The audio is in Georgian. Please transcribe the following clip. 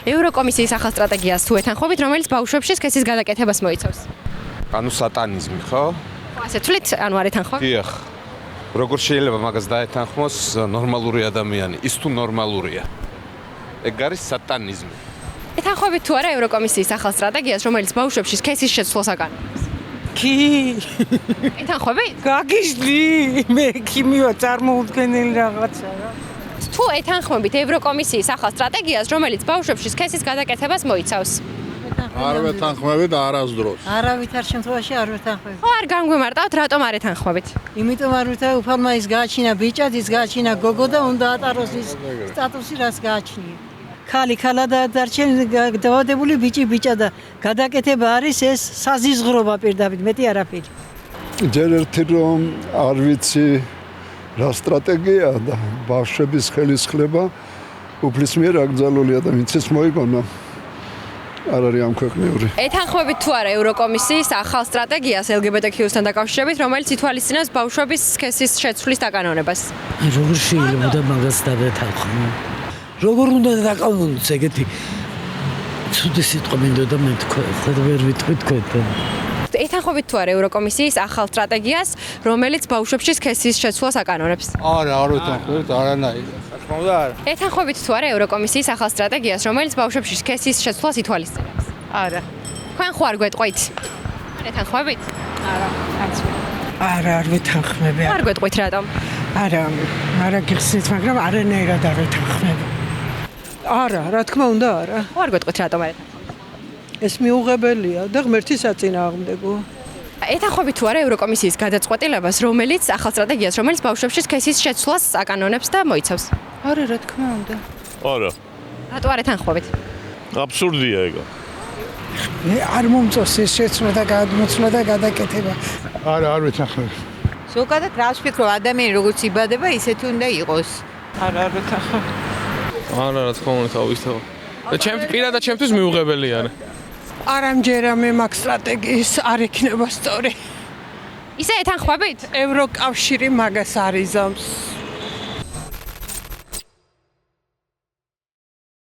ევროკომისიის ახალ სტრატეგიას თუ ეთანხმებით, რომელიც ბავშვებში სქესის გადაკეთებას მოიცავს? ანუ სატანიზმი, ხო? ასე თვლით, ანუ არ ეთანხმობ? დიახ. როგორ შეიძლება მაგას დაეთანხმოს ნორმალური ადამიანი? ის თუ ნორმალურია. ეგ არის სატანიზმი. ეთანხმებით თუ არა ევროკომისიის ახალ სტრატეგიას, რომელიც ბავშვებში სქესის შეცვლას აკანონებს? კი ეთანხმებით? გაგიჟდი მე ქიმიო წარმოუდგენელი რაღაცა რა თუ ეთანხმებით ევროკომისიის ახალ სტრატეგიას, რომელიც ბავშვებში სქესის გადაკეთებას მოიცავს? არ ვეთანხმები და არასდროს. არავითარ შემთხვევაში არ ვეთანხმები. ხო, არ განგვიმარტავთ, რატომ არ ეთანხმებით? იმიტომ არ ვეთანხმები, უფალმა ის გააჩინა ბიჭად, ის გააჩინა გოგო და უნდა ატაროს ის სტატუსი, რაც გააჩნია. ხალი ხალადა დარჩენ დავადებული ბიჭი ბიჭა და გადაკეთება არის ეს საზიზღრობა პირდაპირ, მეტი არაფერი. ჯერ ერთი რომ არ ვიცი რა სტრატეგია და ბავშვების ხელისხლება უფლის მიერ აკრძალულია და ვინც ეს მოიგონა არ არის ამ ქვეყნიური. ეთანხმებით თუ არა ევროკომისიის ახალ სტრატეგიას LGBTQ-სთან დაკავშირებით, რომელიც ითვალისწინებს ბავშვების სქესის შეცვლის დაკანონებას? როგორ შეიძლება მაგას დავეთანხმო? როგორ უნდა დაკავოს ეგეთი ცუდი სიტყვა მინდოდა მე თქვა, ხოდა ვერ ვიტყვი თქვენ. ეთანხმებით თუ არა ევროკომისიის ახალ სტრატეგიას, რომელიც ბავშვებში სქესის შეცვლას აკანონებს? არა, არ ვეთანხმებ, არანაირად. თქმა არა. ეთანხმებით თუ არა ევროკომისიის ახალ სტრატეგიას, რომელიც ბავშვებში სქესის შეცვლას ითვალისწინებს? არა. თქვენ ხო არ გვეტყვით? ეთანხმებით? არა, არ ვეთანხმები. არ გვეტყვით რატომ? არა გიხსნით, მაგრამ არანაირად არ ვეთანხმები. არა, რა თქმა უნდა, არა. ხო არ გვეტყვით რატომ არ ეთანხმებით? ეს მიუღებელია და ღმერთის საწინააღმდეგო. ეთანხმებით თუ არა ევროკომისიის გადაწყვეტილებას, რომელიც ახალ სტრატეგიას, რომელიც ბავშვებში სქესის შეცვლას აკანონებს და მოიცავს? არა, რა თქმა უნდა. არა, რატო არ ეთანხმებით? აბსურდია ეგ. არ მომწონს ეს შეცვლა და გადმოცვლა და გადაკეთება. არა, არ ვეთანხმებ. ზოგადად რას ვფიქრობ, ადამიანი როგორც იბადება, ისეთი უნდა იყოს. არა, არ ვეთანხმები. არა, რა თქმა უნდა, თავისთავად. და პირადად ჩემთვის მიუღებელია. არ ამჯერამე მაგ სტრატეგიის არ იქნება სწორი. ისე ეთანხმებით? ევროკავშირი მაგას არ იზამს.